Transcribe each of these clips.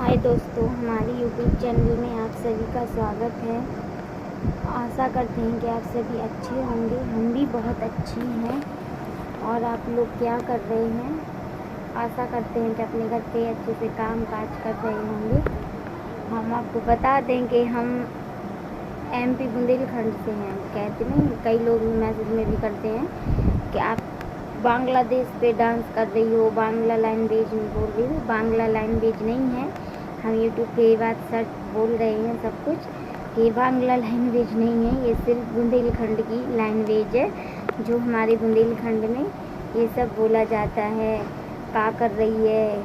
हाय दोस्तों, हमारे YouTube channel में आप सभी का स्वागत है। आशा करते हैं कि आप सभी अच्छे होंगे। हम भी बहुत अच्छे हैं। और आप लोग क्या कर रहे हैं? आशा करते हैं कि अपने घर पे अच्छे से काम काज कर रहे होंगे। हम आपको बता दें कि हम MP बुंदेलखंड से हैं। कहते नहीं, कई लोग मैसेज में भी करते हैं कि आप बांग्लादेश पे डांस कर रही हो, बांग्ला लैंग्वेज में बोल रही हो। बांग्ला लैंग्वेज नहीं है, हम यूट्यूब पे ये बात सच बोल रहे हैं सब कुछ। ये बांग्ला लैंग्वेज नहीं है, ये सिर्फ बुंदेलखंड की लैंग्वेज है, जो हमारे बुंदेलखंड में ये सब बोला जाता है। क्या कर रही है,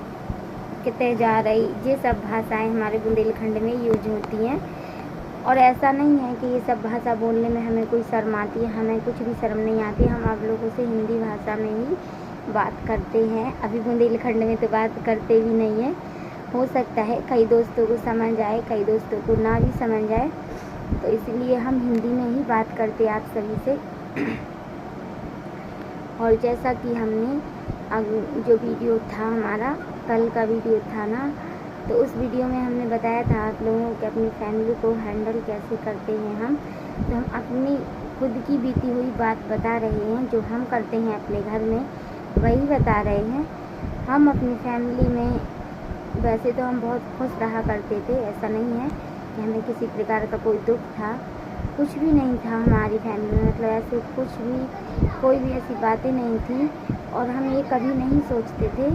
कितने जा रही, ये सब भाषाएं हमारे बुंदेलखंड में यूज होती हैं। और ऐसा नहीं है कि ये सब भाषा बोलने में हमें कोई शर्म आती है, हमें कुछ भी शर्म नहीं आती। हम आप लोगों से हिंदी भाषा में ही बात करते हैं। अभी बुंदेलखंड में तो बात करते भी नहीं है। हो सकता है कई दोस्तों को समझ आए, कई दोस्तों को ना भी समझ आए, तो इसलिए हम हिंदी में ही बात करते हैं आप सभी से। और जैसा कि हमने जो वीडियो था हमारा कल का वीडियो था ना, तो उस वीडियो में हमने बताया था आप लोगों को अपनी फैमिली को हैंडल कैसे करते हैं हम। तो हम अपनी खुद की बीती हुई बात बता रहे हैं, जो हम करते हैं अपने घर में वही बता रहे हैं। हम अपनी फैमिली में वैसे तो हम बहुत खुश रहा करते थे, ऐसा नहीं है कि हमें किसी प्रकार का कोई दुख था, कुछ भी नहीं था हमारी फैमिली में। मतलब ऐसे कुछ भी, कोई भी ऐसी बातें नहीं थी। और हम ये कभी नहीं सोचते थे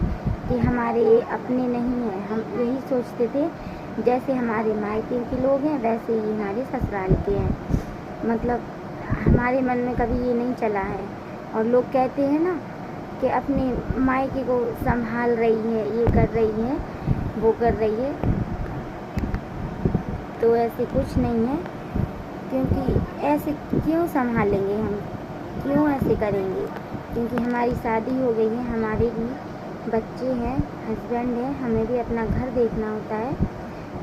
कि हमारे अपने नहीं हैं। हम यही सोचते थे जैसे हमारे मायके के लोग हैं वैसे ही हमारे ससुराल के हैं। मतलब हमारे मन में कभी ये नहीं चला है। और लोग कहते हैं ना कि अपने मायके को संभाल रही है, ये कर रही है, वो कर रही है, तो ऐसे कुछ नहीं है। क्योंकि ऐसे क्यों संभालेंगे हम, क्यों ऐसे करेंगे? क्योंकि हमारी शादी हो गई है, हमारे भी बच्चे हैं, हस्बैंड है, हमें भी अपना घर देखना होता है।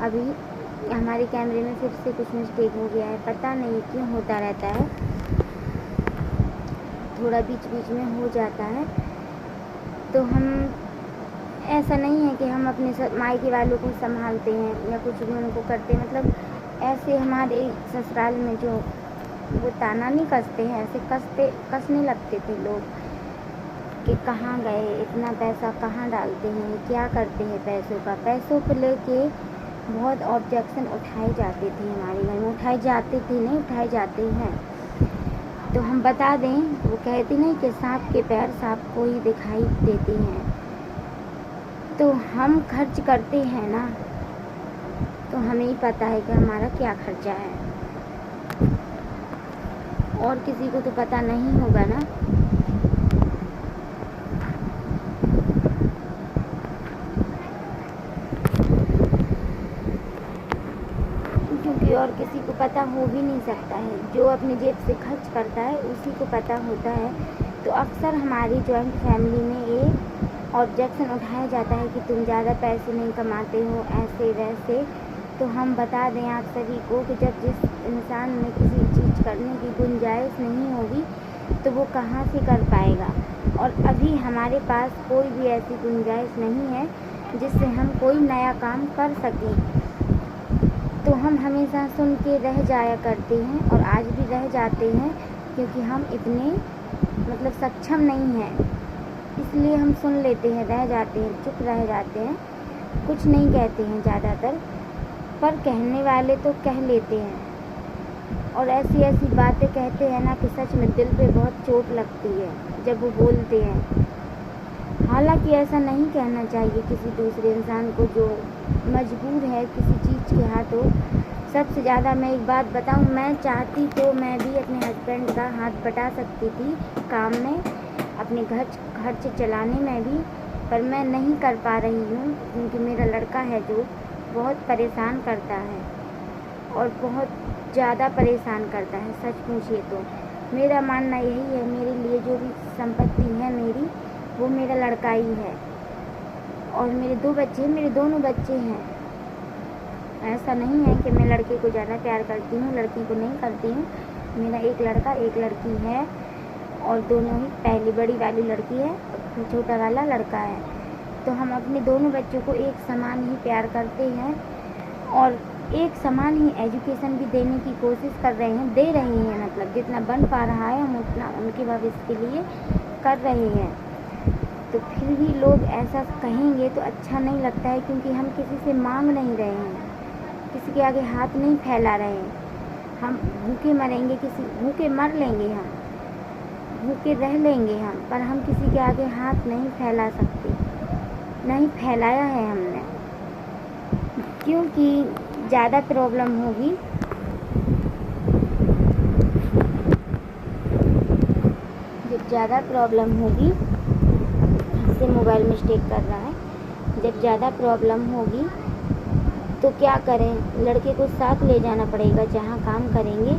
अभी हमारे कैमरे में फिर से कुछ मिस्टेक हो गया है, पता नहीं क्यों होता रहता है, थोड़ा बीच बीच में हो जाता है। तो हम ऐसा नहीं है कि हम अपने मायके वालों को संभालते हैं या कुछ भी उनको करते हैं। मतलब ऐसे हमारे ससुराल में जो वो ताना नहीं कसते हैं, ऐसे कसने लगते थे लोग कि कहाँ गए, इतना पैसा कहाँ डालते हैं, क्या करते हैं पैसों का। पैसों को लेके बहुत ऑब्जेक्शन उठाए जाते थे हमारे घर में, उठाए जाते थे नहीं, उठाए जाते हैं। तो हम बता दें, वो कहते नहीं कि सांप के पैर सांप को ही दिखाई देते हैं। तो हम खर्च करते हैं ना, तो हमें ही पता है कि हमारा क्या खर्चा है, और किसी को तो पता नहीं होगा ना। क्योंकि और किसी को पता हो भी नहीं सकता है। जो अपनी जेब से खर्च करता है उसी को पता होता है। तो अक्सर हमारी जॉइंट फैमिली में ये ऑब्जेक्शन उठाया जाता है कि तुम ज़्यादा पैसे नहीं कमाते हो, ऐसे वैसे। तो हम बता दें आप सभी को कि जब जिस इंसान में किसी चीज़ करने की गुंजाइश नहीं होगी तो वो कहाँ से कर पाएगा। और अभी हमारे पास कोई भी ऐसी गुंजाइश नहीं है जिससे हम कोई नया काम कर सकें। तो हम हमेशा सुन के रह जाया करते हैं, और आज भी रह जाते हैं, क्योंकि हम इतने मतलब सक्षम नहीं हैं। इसलिए हम सुन लेते हैं, रह जाते हैं, चुप रह जाते हैं, कुछ नहीं कहते हैं ज़्यादातर। पर कहने वाले तो कह लेते हैं, और ऐसी ऐसी बातें कहते हैं ना कि सच में दिल पे बहुत चोट लगती है जब वो बोलते हैं। हालांकि ऐसा नहीं कहना चाहिए किसी दूसरे इंसान को जो मजबूर है किसी चीज़ के हाथों। सबसे ज़्यादा मैं एक बात बताऊं, मैं चाहती तो मैं भी अपने हस्बैंड का हाथ बटा सकती थी काम में, अपने खर्च चलाने में भी, पर मैं नहीं कर पा रही हूँ। क्योंकि मेरा लड़का है जो बहुत परेशान करता है, और बहुत ज़्यादा परेशान करता है। सच पूछिए तो मेरा मानना यही है, मेरे लिए जो भी संपत्ति है मेरी, वो मेरा लड़का ही है। और मेरे 2 बच्चे, मेरे दोनों बच्चे हैं। ऐसा नहीं है कि मैं लड़के को ज़्यादा प्यार करती हूँ, लड़की को नहीं करती हूँ। मेरा एक लड़का एक लड़की है, और दोनों ही, पहली बड़ी वाली लड़की है, छोटा वाला लड़का है। तो हम अपने दोनों बच्चों को एक समान ही प्यार करते हैं और एक समान ही एजुकेशन भी देने की कोशिश कर रहे हैं, दे रहे हैं। मतलब जितना बन पा रहा है हम उतना उनके भविष्य के लिए कर रहे हैं। तो फिर भी लोग ऐसा कहेंगे तो अच्छा नहीं लगता है, क्योंकि हम किसी से मांग नहीं रहे हैं, किसी के आगे हाथ नहीं फैला रहे हैं। हम भूखे मरेंगे, भूखे मर लेंगे, हम भूखे रह लेंगे हम, पर हम किसी के आगे हाथ नहीं फैला सकते, नहीं फैलाया है हमने, क्योंकि ज़्यादा प्रॉब्लम होगी। जब ज़्यादा प्रॉब्लम होगी, इससे मोबाइल मिस्टेक कर रहा है, जब ज़्यादा प्रॉब्लम होगी तो क्या करें, लड़के को साथ ले जाना पड़ेगा जहाँ काम करेंगे।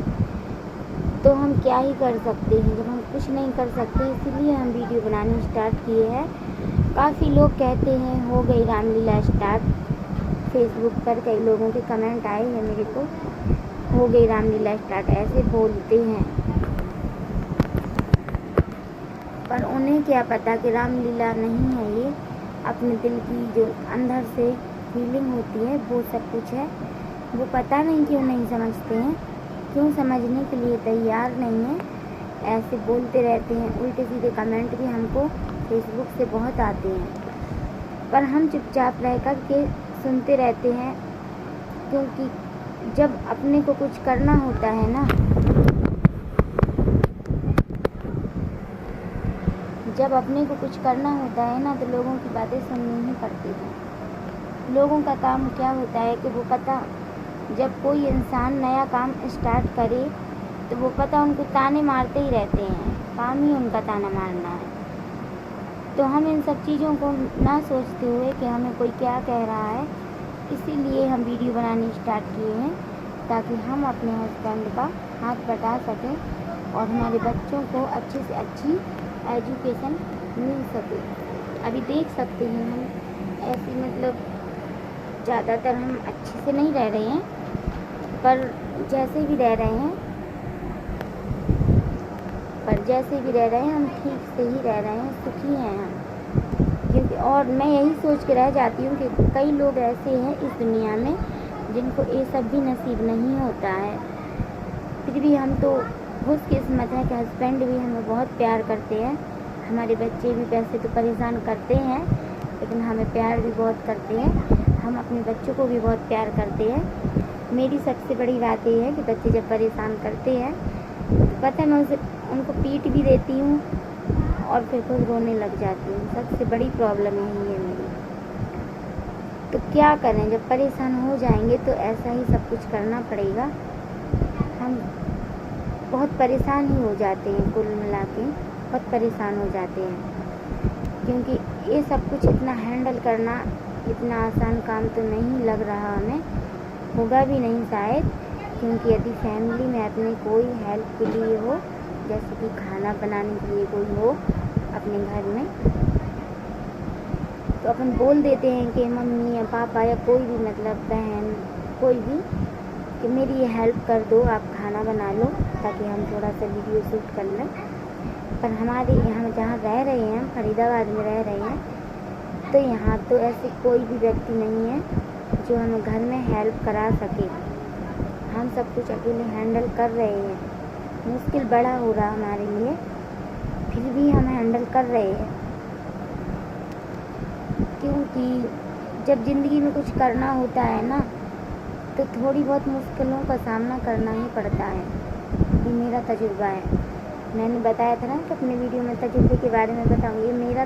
तो हम क्या ही कर सकते हैं जब हम कुछ नहीं कर सकते, इसीलिए हम वीडियो बनानी स्टार्ट किए हैं। काफ़ी लोग कहते हैं हो गई रामलीला स्टार्ट, फेसबुक पर कई लोगों के कमेंट आए हैं मेरे को, हो गई रामलीला स्टार्ट, ऐसे बोलते हैं। पर उन्हें क्या पता कि रामलीला नहीं है, ये अपने दिल की जो अंदर से फीलिंग होती है वो सब कुछ है। वो पता नहीं क्यों नहीं समझते हैं, क्यों समझने के लिए तैयार नहीं है, ऐसे बोलते रहते हैं। उल्टे सीधे कमेंट भी हमको फेसबुक से बहुत आते हैं, पर हम चुपचाप रह कर के सुनते रहते हैं, क्योंकि जब अपने को कुछ करना होता है ना, जब अपने को कुछ करना होता है ना, तो लोगों की बातें सुननी ही पड़ती हैं। लोगों का काम क्या होता है कि वो पता, जब कोई इंसान नया काम स्टार्ट करे तो वो पता उनको ताने मारते ही रहते हैं, काम ही उनका ताना मारना है। तो हम इन सब चीज़ों को ना सोचते हुए कि हमें कोई क्या कह रहा है, इसीलिए हम वीडियो बनानी स्टार्ट किए हैं, ताकि हम अपने हस्बैंड का हाथ बटा सकें और हमारे बच्चों को अच्छी से अच्छी एजुकेशन मिल सके। अभी देख सकते हैं हम ऐसी, मतलब ज़्यादातर हम अच्छे से नहीं रह रहे हैं, पर जैसे भी रह रहे हैं हम ठीक से ही रह रहे हैं, सुखी हैं हम। क्योंकि और मैं यही सोच के रह जाती हूँ कि कई लोग ऐसे हैं इस दुनिया में जिनको ये सब भी नसीब नहीं होता है। फिर भी हम तो खुशकिस्मत है कि हस्बैंड भी हमें बहुत प्यार करते हैं, हमारे बच्चे भी वैसे तो परेशान करते हैं, लेकिन हमें प्यार भी बहुत करते हैं। हम अपने बच्चों को भी बहुत प्यार करते हैं। मेरी सबसे बड़ी बात ये है कि बच्चे जब परेशान करते हैं तो पता है मैं उनको पीट भी देती हूँ और फिर खुद रोने लग जाती हूँ। सबसे बड़ी प्रॉब्लम यही है मेरी। तो क्या करें, जब परेशान हो जाएंगे तो ऐसा ही सब कुछ करना पड़ेगा। हम बहुत परेशान ही हो जाते हैं, कुल मिला के बहुत परेशान हो जाते हैं, क्योंकि ये सब कुछ इतना हैंडल करना इतना आसान काम तो नहीं लग रहा हमें, होगा भी नहीं शायद। क्योंकि यदि फैमिली में अपने कोई हेल्प के लिए हो, जैसे कि खाना बनाने के लिए कोई हो अपने घर में, तो अपन बोल देते हैं कि मम्मी या पापा या कोई भी, मतलब बहन कोई भी, कि मेरी ये हेल्प कर दो, आप खाना बना लो ताकि हम थोड़ा सा वीडियो शूट कर लें। पर हमारे यहाँ जहाँ रह रहे हैं, फरीदाबाद में रह रहे हैं, तो यहाँ तो ऐसे कोई भी व्यक्ति नहीं है जो हमें घर में हेल्प करा सके। हम सब कुछ अकेले हैंडल कर रहे हैं, मुश्किल बड़ा हो रहा हमारे लिए, फिर भी हम हैंडल कर रहे हैं। क्योंकि जब ज़िंदगी में कुछ करना होता है ना, तो थोड़ी बहुत मुश्किलों का सामना करना ही पड़ता है। ये मेरा तजुर्बा है। मैंने बताया था ना कि अपने वीडियो में तजुर्बे के बारे में बताऊँगी, ये मेरा